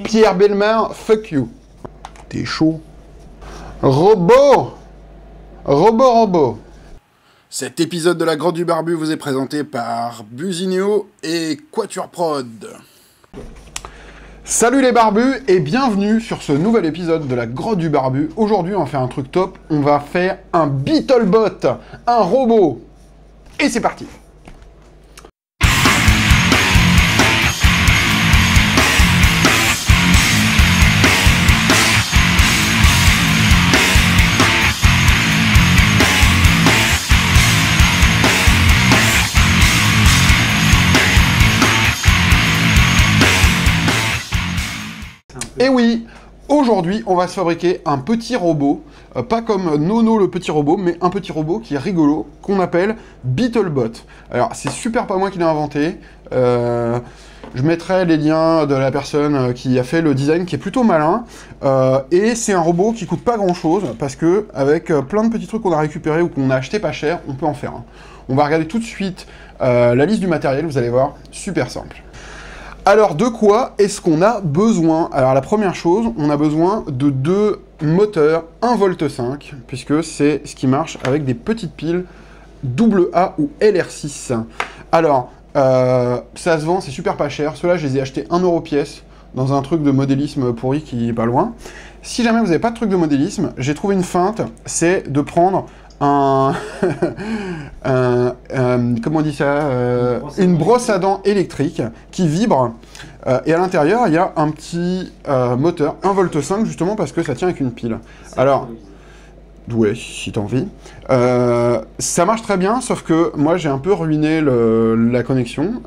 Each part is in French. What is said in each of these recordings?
Pierre Bellemare, fuck you. T'es chaud. Robot. Cet épisode de La Grotte du Barbu vous est présenté par Busineo et Quatuor Prod. Salut les barbus et bienvenue sur ce nouvel épisode de La Grotte du Barbu. Aujourd'hui on va faire un truc top, on va faire un BeetleBot, un robot. Et c'est parti. Et oui, aujourd'hui, on va se fabriquer un petit robot, pas comme Nono le petit robot, mais un petit robot qui est rigolo, qu'on appelle BeetleBot. Alors, c'est super pas moi qui l'ai inventé. Je mettrai les liens de la personne qui a fait le design, qui est plutôt malin. Et c'est un robot qui coûte pas grand-chose, parce que avec plein de petits trucs qu'on a récupérés ou qu'on a acheté pas cher, on peut en faire un. On va regarder tout de suite la liste du matériel, vous allez voir, super simple. Alors, de quoi est-ce qu'on a besoin? Alors, la première chose, on a besoin de deux moteurs 1,5 V, puisque c'est ce qui marche avec des petites piles AA ou LR6. Alors, ça se vend, c'est super pas cher. Ceux-là, je les ai achetés 1 € pièce dans un truc de modélisme pourri qui est pas loin. Si jamais vous n'avez pas de truc de modélisme, j'ai trouvé une feinte, c'est de prendre comment on dit ça, une brosse à dents électrique qui vibre et à l'intérieur il y a un petit moteur 1,5 V justement parce que ça tient avec une pile. Alors, ouais, si t'as envie. Ça marche très bien, sauf que moi j'ai un peu ruiné la connexion.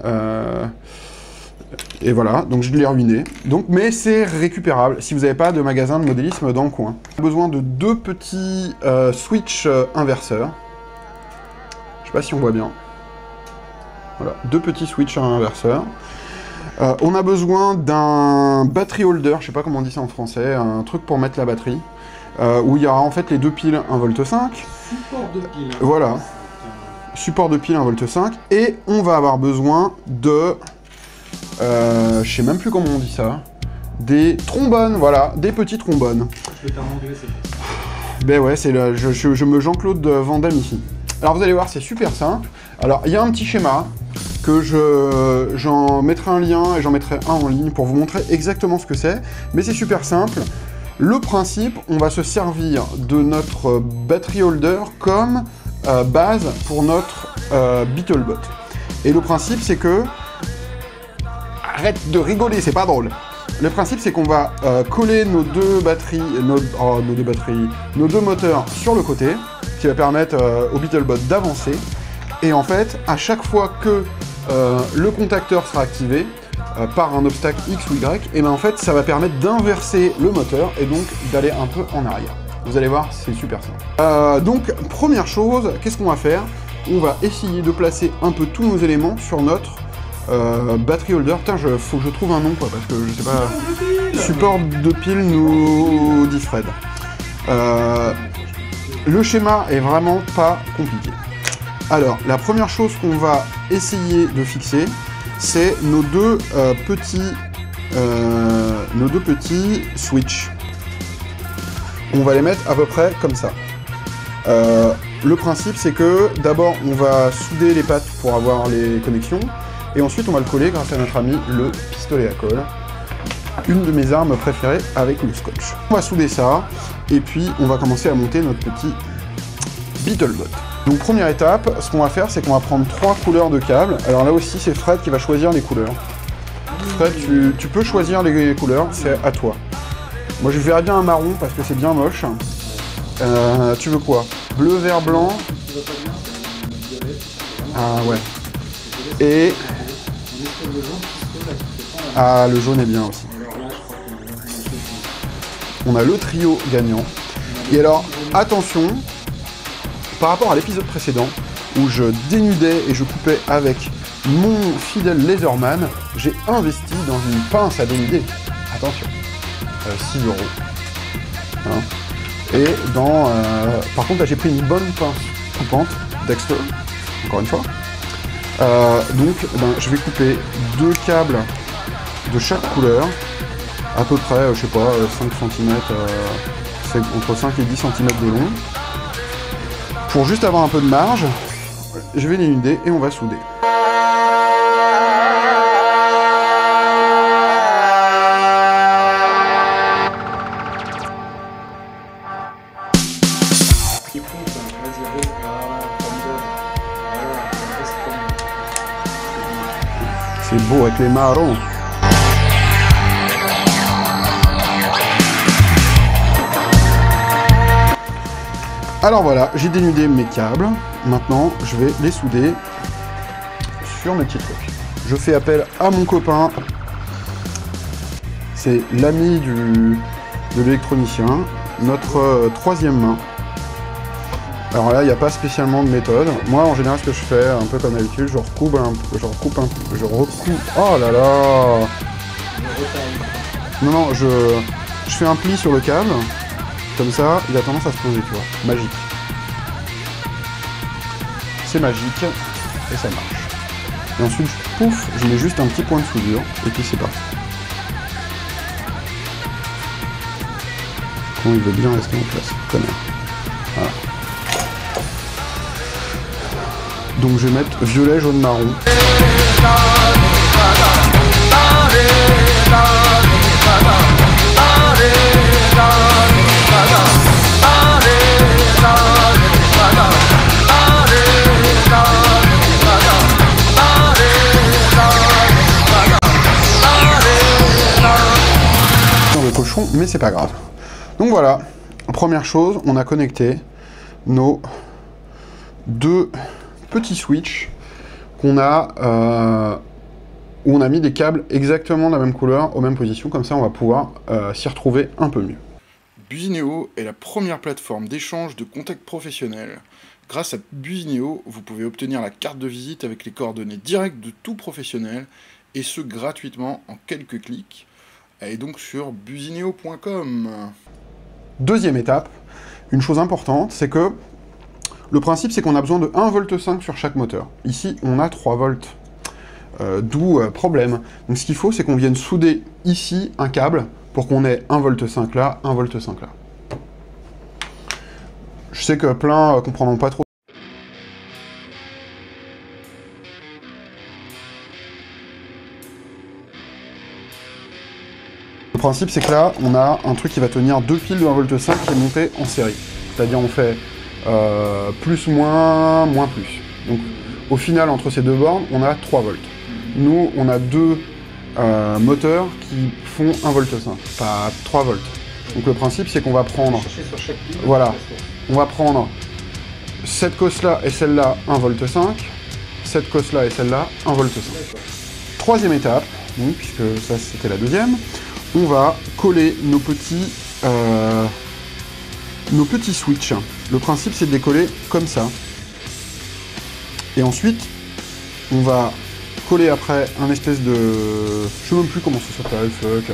Et voilà, donc je l'ai ruiné. Donc, mais c'est récupérable si vous n'avez pas de magasin de modélisme dans le coin. On a besoin de deux petits switch inverseurs. Je sais pas si on voit bien. Voilà, deux petits switch inverseurs. On a besoin d'un battery holder, je sais pas comment on dit ça en français, un truc pour mettre la batterie, où il y aura en fait les deux piles 1,5 V. Support de pile. Voilà, support de pile 1,5 V. Et on va avoir besoin de... je sais même plus comment on dit ça. Des trombones, voilà, des petits trombones. Je vais t'arranger, c'est... Ben ouais, c'est je me Jean-Claude Van Damme ici. Alors vous allez voir, c'est super simple. Alors il y a un petit schéma que j'en mettrai un lien et j'en mettrai un en ligne pour vous montrer exactement ce que c'est. Mais c'est super simple. Le principe, on va se servir de notre battery holder comme base pour notre BeetleBot. Et le principe, c'est que... Arrête de rigoler, c'est pas drôle. Le principe, c'est qu'on va coller nos deux batteries, nos deux moteurs sur le côté, qui va permettre au BeetleBot d'avancer. Et en fait, à chaque fois que le contacteur sera activé par un obstacle X ou Y, et ben en fait, ça va permettre d'inverser le moteur et donc d'aller un peu en arrière. Vous allez voir, c'est super simple. Donc, première chose, qu'est-ce qu'on va faire? On va essayer de placer un peu tous nos éléments sur notre battery holder. Putain, faut que je trouve un nom, quoi, parce que je sais pas... Support de pile, nous dit Fred. Le schéma est vraiment pas compliqué. Alors, la première chose qu'on va essayer de fixer, c'est nos deux petits switch. On va les mettre à peu près comme ça. Le principe, c'est que d'abord, on va souder les pattes pour avoir les connexions. Et ensuite, on va le coller grâce à notre ami le pistolet à colle. Une de mes armes préférées avec le scotch. On va souder ça, et puis on va commencer à monter notre petit BeetleBot. Donc première étape, ce qu'on va faire, c'est qu'on va prendre 3 couleurs de câbles. Alors là aussi, c'est Fred qui va choisir les couleurs. Fred, tu peux choisir les couleurs, c'est à toi. Moi, je verrais bien un marron, parce que c'est bien moche. Tu veux quoi? Bleu, vert, blanc. Ah ouais. Et... Ah, le jaune est bien aussi. On a le trio gagnant. Et alors, attention, par rapport à l'épisode précédent, où je dénudais et je coupais avec mon fidèle Laserman, j'ai investi dans une pince à dénuder. Attention, 6 €. Hein. Et dans... par contre, là, j'ai pris une bonne pince coupante, Dexter, encore une fois. Donc, je vais couper 2 câbles de chaque couleur. à peu près, je sais pas, 5 cm, c'est entre 5 et 10 cm de long. Pour juste avoir un peu de marge, je vais les nuder et on va souder. C'est beau avec les marrons. Alors voilà, j'ai dénudé mes câbles. Maintenant, je vais les souder sur mes petits trucs. Je fais appel à mon copain. C'est l'ami de l'électronicien, notre troisième main. Alors là, il n'y a pas spécialement de méthode. Moi, en général, ce que je fais, un peu comme d'habitude, je recoupe un peu, je recoupe. Oh là là! Non, je fais un pli sur le câble. Comme ça, il a tendance à se poser, tu vois. Magique. C'est magique, et ça marche. Et ensuite, pouf, je mets juste un petit point de soudure, et puis c'est parti. Comment il veut bien rester en place, connard. Voilà. Donc je vais mettre violet, jaune, marron. Dans le cochon, mais c'est pas grave. Donc voilà, première chose, on a connecté nos deux petits switch qu'on a où on a mis des câbles exactement de la même couleur, aux mêmes positions, comme ça on va pouvoir s'y retrouver un peu mieux. Busineo est la première plateforme d'échange de contacts professionnels. Grâce à Busineo, vous pouvez obtenir la carte de visite avec les coordonnées directes de tout professionnel, et ce gratuitement en quelques clics. Allez donc sur busineo.com. Deuxième étape, une chose importante, c'est que le principe, c'est qu'on a besoin de 1,5 V sur chaque moteur. Ici, on a 3 volts. D'où problème. Donc ce qu'il faut, c'est qu'on vienne souder ici un câble pour qu'on ait 1,5 V là, 1,5 V là. Je sais que plein comprendront pas trop. Le principe, c'est que là, on a un truc qui va tenir deux fils de 1,5 V qui est monté en série. C'est-à-dire, on fait plus, moins, moins, plus. Donc, au final, entre ces deux bornes, on a 3 volts. Nous, on a deux moteurs qui font 1,5 V, pas 3 volts. Donc, le principe, c'est qu'on va prendre... Voilà. On va prendre cette cosse-là et celle-là, 1,5 V. Cette cosse-là et celle-là, 1,5 V. Troisième étape, donc, puisque ça, c'était la deuxième, on va coller nos petits switches. Le principe, c'est de les coller comme ça. Et ensuite, on va coller après un espèce de... Je sais même plus comment ça s'appelle, fuck.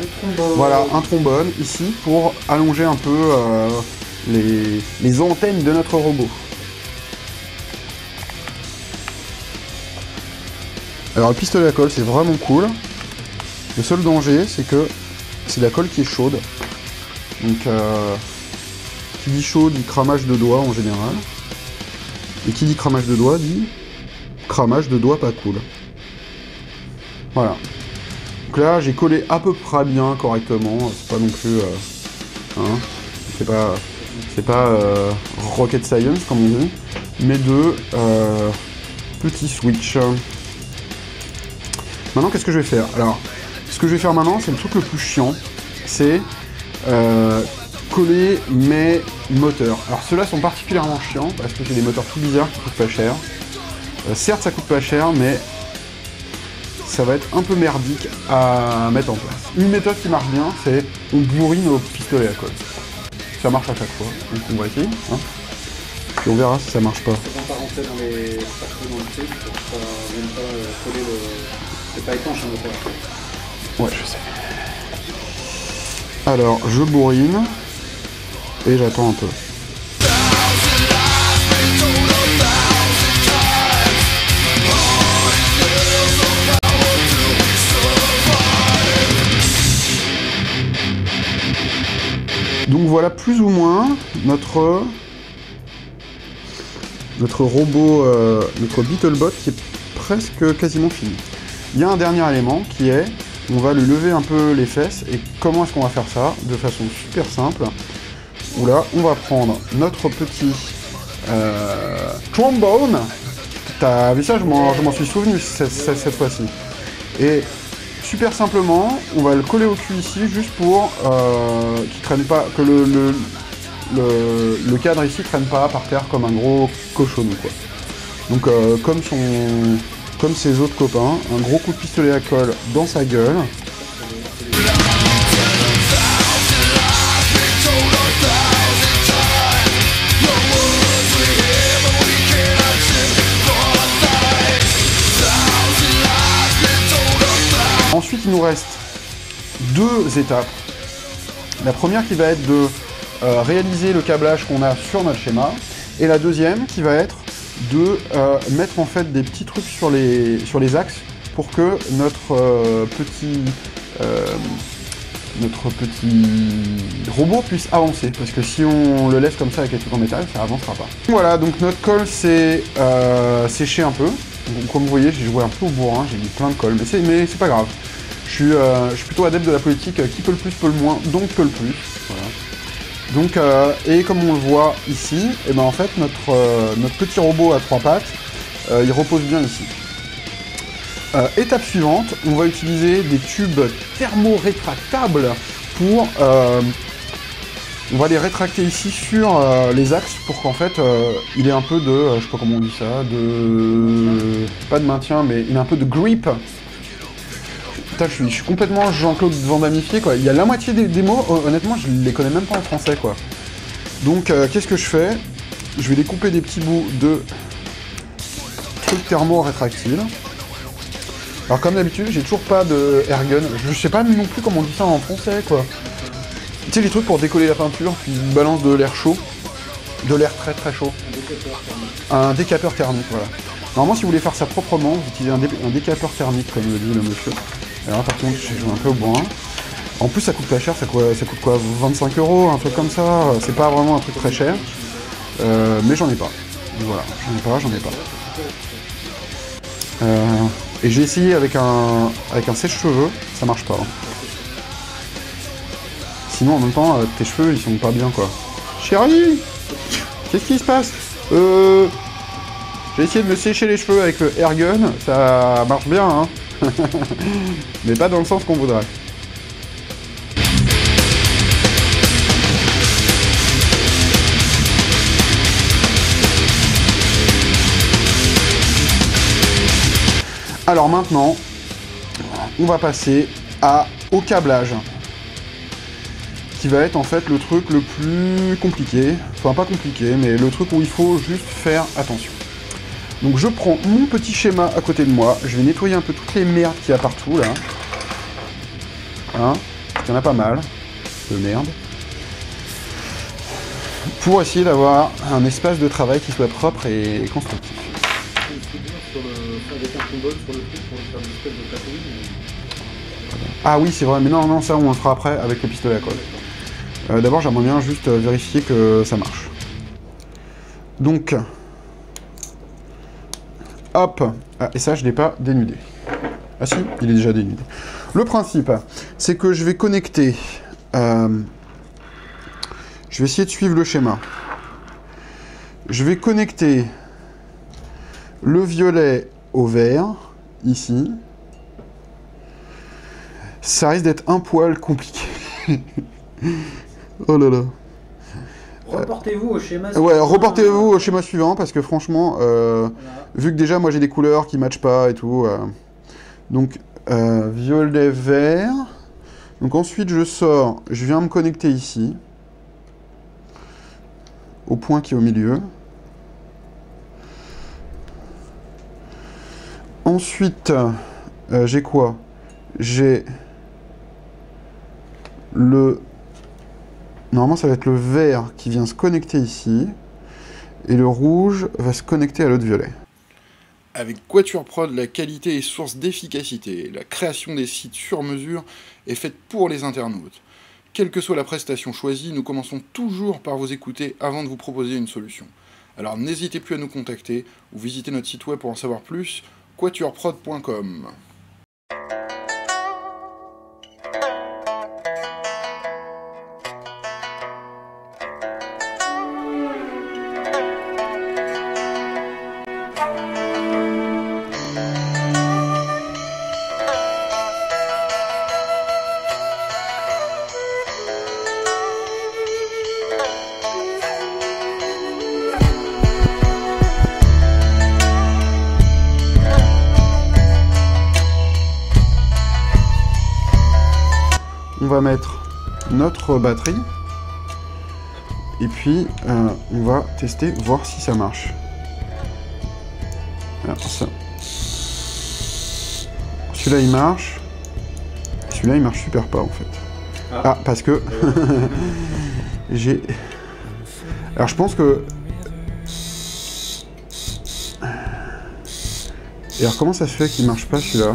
Voilà, un trombone, ici, pour allonger un peu les antennes de notre robot. Alors, le pistolet à colle, c'est vraiment cool. Le seul danger, c'est que c'est la colle qui est chaude. Donc, qui dit chaude, dit cramage de doigts en général. Et qui dit cramage de doigts, dit cramage de doigts pas cool. Voilà. Donc là, j'ai collé à peu près bien, correctement. C'est pas non plus... c'est pas rocket science, comme on dit. Mais deux petits switch. Maintenant, qu'est-ce que je vais faire? Alors, ce que je vais faire maintenant, c'est le truc le plus chiant. C'est coller mes moteurs. Alors, ceux-là sont particulièrement chiants, parce que c'est des moteurs tout bizarres qui coûtent pas cher. Certes, ça coûte pas cher, mais ça va être un peu merdique à mettre en place. Une méthode qui marche bien, c'est on bourrine au pistolet à colle. Ça marche à chaque fois, donc on va essayer. Hein. Puis on verra si ça marche pas. On va pas rentrer dans les parties dans le truc, pour même pas coller le... C'est pas étanche un moteur. Ouais, je sais. Alors, je bourrine, et j'attends un peu. Donc voilà plus ou moins notre robot, notre BeetleBot qui est presque quasiment fini. Il y a un dernier élément qui est, on va lui lever un peu les fesses, et comment est-ce qu'on va faire ça? De façon super simple. Où là, on va prendre notre petit trombone. T'as vu ça? Je m'en suis souvenu cette fois-ci. Et super simplement, on va le coller au cul ici, juste pour qu'il traîne pas, que le cadre ici traîne pas par terre comme un gros cochonou, quoi. Donc comme ses autres copains, un gros coup de pistolet à colle dans sa gueule. Ensuite, il nous reste deux étapes. La première qui va être de réaliser le câblage qu'on a sur notre schéma, et la deuxième qui va être de mettre en fait des petits trucs sur les axes pour que notre petit robot puisse avancer, parce que si on le laisse comme ça avec les trucs en métal, ça avancera pas. Voilà, donc notre colle s'est séché un peu. Donc, comme vous voyez, j'ai joué un peu au bourrin, j'ai mis plein de colle, mais c'est pas grave. Je suis plutôt adepte de la politique, qui peut le plus peut le moins, donc peut le plus. Voilà. Donc, et comme on le voit ici, et ben en fait notre petit robot à trois pattes, il repose bien ici. Étape suivante, on va utiliser des tubes thermo-rétractables pour... on va les rétracter ici sur les axes pour qu'en fait il ait un peu de... je sais pas comment on dit ça, pas de maintien, mais il a un peu de grip. Putain, je suis complètement Jean-Claude Vandamifié, quoi. Il y a la moitié des mots, honnêtement, je les connais même pas en français, quoi. Donc, qu'est-ce que je fais? Je vais découper des petits bouts de trucs thermo-rétractiles. Alors, comme d'habitude, j'ai toujours pas de airgun. Je sais pas non plus comment on dit ça en français, quoi. Tu sais, les trucs pour décoller la peinture, puis balance de l'air chaud. De l'air très très chaud. Un décapeur thermique, voilà. Normalement, si vous voulez faire ça proprement, vous utilisez un décapeur thermique, comme le dit le monsieur. Alors par contre, j'ai joué un peu au bourrin. En plus, ça coûte pas cher, ça coûte quoi, 25 €, un truc comme ça. C'est pas vraiment un truc très cher. Mais j'en ai pas. Voilà, j'en ai pas. Et j'ai essayé avec un sèche-cheveux, ça marche pas. Hein. Sinon, en même temps, tes cheveux, ils sont pas bien, quoi. Chérie, qu'est-ce qui se passe? J'ai essayé de me sécher les cheveux avec le airgun, ça marche bien, hein. Mais pas dans le sens qu'on voudrait. Alors maintenant, on va passer au câblage, qui va être en fait le truc le plus compliqué, enfin pas compliqué, mais le truc où il faut juste faire attention. Donc je prends mon petit schéma à côté de moi, je vais nettoyer un peu toutes les merdes qu'il y a partout là. Hein, il y en a pas mal de merde. Pour essayer d'avoir un espace de travail qui soit propre et constructif. Ah oui, c'est vrai, mais non, ça on le fera après avec le pistolet à colle. D'abord, j'aimerais bien juste vérifier que ça marche. Donc, hop, ah, et ça je l'ai pas dénudé. Ah si, il est déjà dénudé. Le principe, c'est que je vais connecter... je vais essayer de suivre le schéma. Je vais connecter le violet au vert, ici. Ça risque d'être un poil compliqué. Oh là là. Reportez-vous au schéma suivant. Ouais, reportez-vous au schéma suivant, parce que franchement, voilà. Vu que déjà moi j'ai des couleurs qui matchent pas et tout. Donc, violet, vert. Donc ensuite je sors, je viens me connecter ici. Au point qui est au milieu. Ensuite, j'ai quoi? J'ai le... Normalement, ça va être le vert qui vient se connecter ici. Et le rouge va se connecter à l'autre violet. Avec Quatuor Prod, la qualité est source d'efficacité. La création des sites sur mesure est faite pour les internautes. Quelle que soit la prestation choisie, nous commençons toujours par vous écouter avant de vous proposer une solution. Alors n'hésitez plus à nous contacter ou visiter notre site web pour en savoir plus, quatuorprod.com. On va mettre notre batterie et puis on va tester, voir si ça marche. Alors ça. Celui-là il marche. Celui-là il marche super pas en fait. Ah parce que j'ai. Alors je pense que. Et alors comment ça se fait qu'il marche pas celui-là ?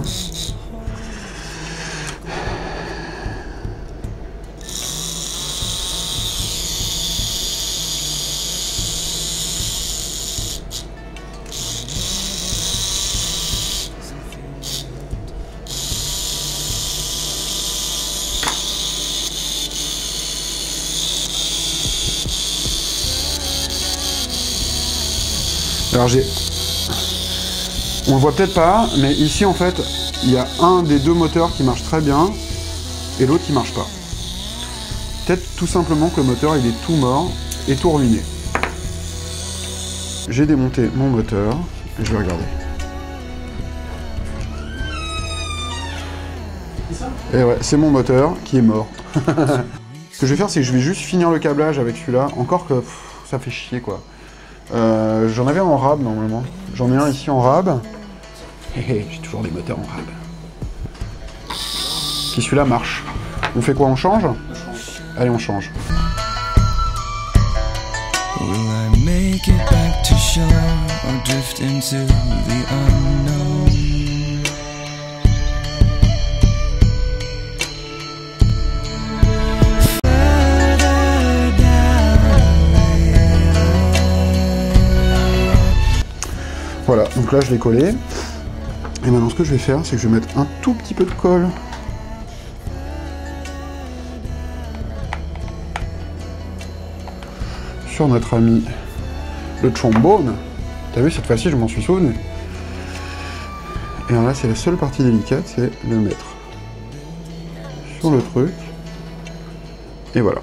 Alors on le voit peut-être pas, mais ici en fait, il y a un des deux moteurs qui marche très bien et l'autre qui marche pas. Peut-être tout simplement que le moteur il est tout mort et tout ruiné. J'ai démonté mon moteur et je vais regarder. Et ouais, c'est mon moteur qui est mort. Ce que je vais faire, c'est que je vais juste finir le câblage avec celui-là, encore que ça fait chier quoi. J'en avais un en rab normalement. J'en ai un ici en rab. J'ai toujours des moteurs en rab. Qui celui-là marche. On fait quoi? On change? Allez, on change. Will I make it back to shore or drift into the unknown? Voilà, donc là je l'ai collé. Et maintenant ce que je vais faire, c'est que je vais mettre un tout petit peu de colle. Sur notre ami le trombone. T'as vu, cette fois-ci je m'en suis souvenu. Et alors là c'est la seule partie délicate, c'est de le mettre sur le truc. Et voilà.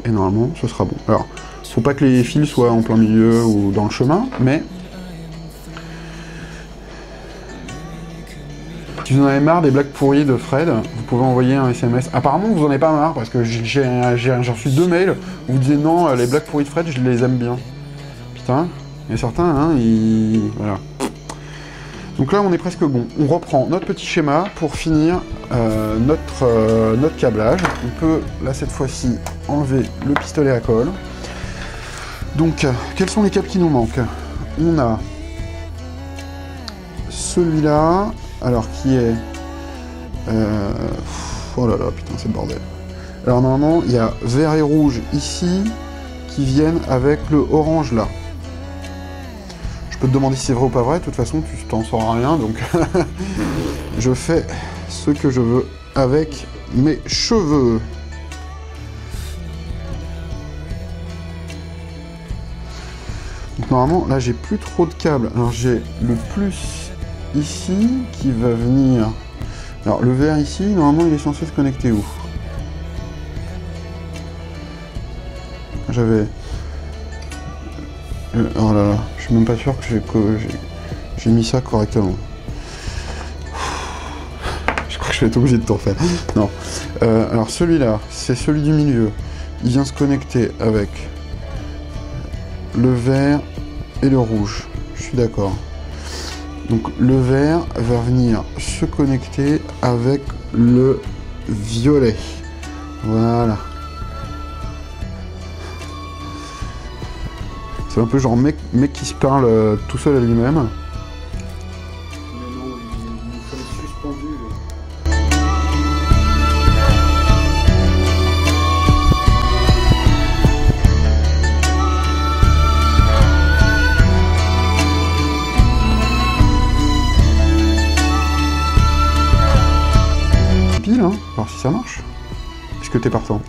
Et normalement ce sera bon. Alors, faut pas que les fils soient en plein milieu ou dans le chemin, mais si vous en avez marre des blagues pourries de Fred, vous pouvez envoyer un SMS. Apparemment, vous en avez pas marre, parce que j'ai reçu 2 mails où vous disiez non, les blagues pourries de Fred, je les aime bien. Putain, il y a certains, hein, ils... Voilà. Donc là, on est presque bon. On reprend notre petit schéma pour finir notre câblage. On peut, là, cette fois-ci, enlever le pistolet à colle. Donc, quels sont les câbles qui nous manquent? On a celui-là... Alors, qui est... Oh là là, putain, c'est le bordel. Alors, normalement, il y a vert et rouge ici, qui viennent avec le orange là. Je peux te demander si c'est vrai ou pas vrai, de toute façon, tu t'en sauras rien, donc... Je fais ce que je veux avec mes cheveux. Donc, normalement, là, j'ai plus trop de câbles. Alors, j'ai le plus... ici, qui va venir... Alors, le vert ici, normalement, il est censé se connecter où? J'avais... Oh là là, je suis même pas sûr que j'ai mis ça correctement. Je crois que je vais être obligé de tout refaire. Non. Alors, celui-là, c'est celui du milieu. Il vient se connecter avec le vert et le rouge. Je suis d'accord. Donc le vert va venir se connecter avec le violet. Voilà. C'est un peu genre mec qui se parle tout seul à lui-même. Mais non, nous sommes suspendus. que t'es partant.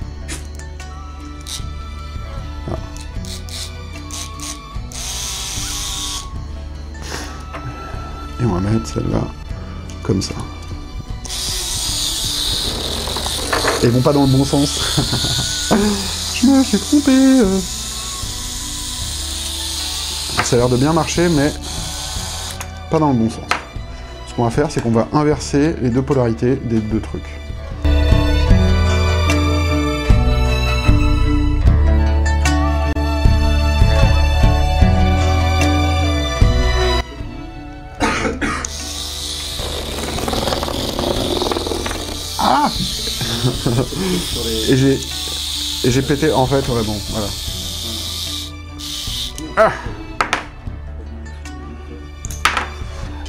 Voilà. Et on va mettre celle-là comme ça. Et ils vont pas dans le bon sens. Je me suis trompé. Ça a l'air de bien marcher, mais pas dans le bon sens. Ce qu'on va faire, c'est qu'on va inverser les deux polarités des deux trucs. Ah Et j'ai pété, en fait, ouais, bon, voilà. Ah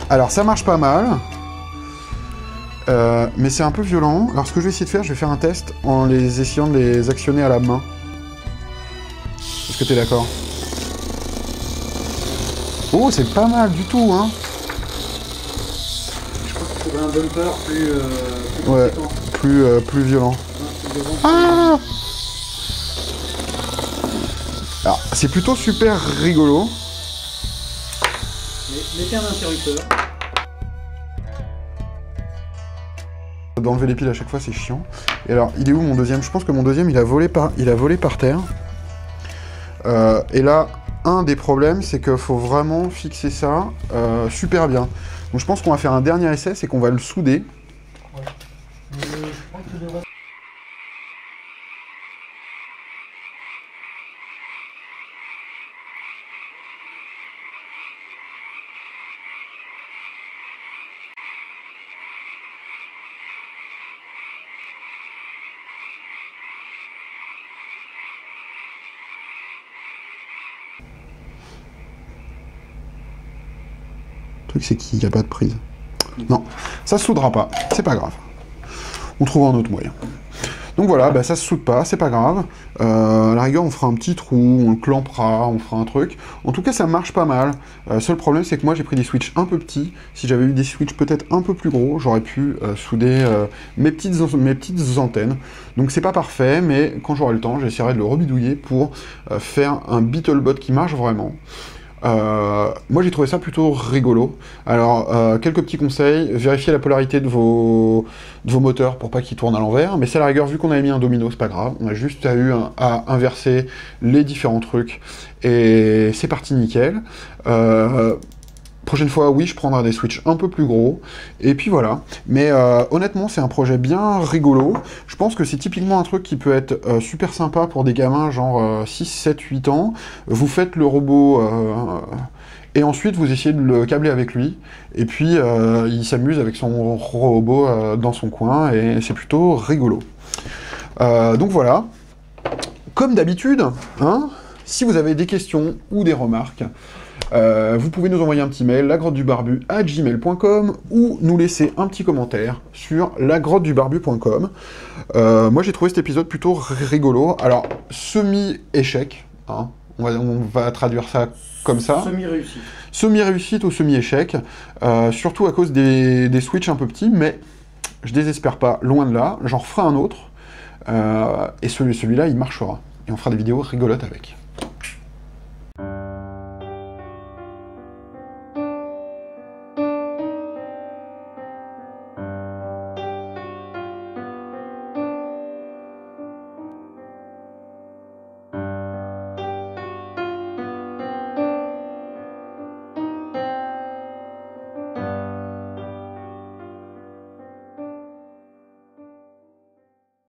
Alors, ça marche pas mal, mais c'est un peu violent. Alors, ce que je vais essayer de faire, je vais faire un test en les essayant de les actionner à la main. Est-ce que t'es d'accord? Oh, c'est pas mal du tout, hein. Je crois qu'il faudrait un bumper plus Ouais, conséquent. plus violent. Devant, Ah Alors, c'est plutôt super rigolo. mettez un interrupteur. D'enlever les piles à chaque fois, c'est chiant. Et alors, il est où mon deuxième? Je pense que mon deuxième, il a volé par terre. Et là, un des problèmes, c'est qu'il faut vraiment fixer ça super bien. Donc je pense qu'on va faire un dernier essai, c'est qu'on va le souder. Ouais. Je pense que devrait... Le truc, c'est qu'il n'y a pas de prise. Non, ça se soudera pas, c'est pas grave. On trouve un autre moyen. Donc voilà, bah, ça se soude pas, c'est pas grave. À la rigueur, on fera un petit trou, on le clampera, on fera un truc. En tout cas, ça marche pas mal. Seul problème, c'est que moi, j'ai pris des switches un peu petits. Si j'avais eu des switches peut-être un peu plus gros, j'aurais pu souder mes petites antennes. Donc c'est pas parfait, mais quand j'aurai le temps, j'essaierai de le rebidouiller pour faire un BeetleBot qui marche vraiment. Moi j'ai trouvé ça plutôt rigolo. Alors quelques petits conseils: vérifiez la polarité de vos moteurs pour pas qu'ils tournent à l'envers, mais c'est à la rigueur, vu qu'on avait mis un domino, c'est pas grave, on a juste à inverser les différents trucs et c'est parti nickel. Prochaine fois, oui, je prendrai des switches un peu plus gros, et puis voilà. Mais honnêtement, c'est un projet bien rigolo. Je pense que c'est typiquement un truc qui peut être super sympa pour des gamins, genre 6, 7, 8 ans. Vous faites le robot, et ensuite vous essayez de le câbler avec lui, et puis il s'amuse avec son robot dans son coin, et c'est plutôt rigolo. Donc voilà. Comme d'habitude, hein, si vous avez des questions ou des remarques, vous pouvez nous envoyer un petit mail, lagrottedubarbu@gmail.com, ou nous laisser un petit commentaire sur lagrottedubarbu.com. Moi j'ai trouvé cet épisode plutôt rigolo. Alors, semi-échec, hein, on va traduire ça comme ça. Semi-réussite. Semi-réussite ou semi-échec, surtout à cause des switches un peu petits, mais je désespère pas, loin de là, j'en referai un autre, et celui-là il marchera, et on fera des vidéos rigolotes avec.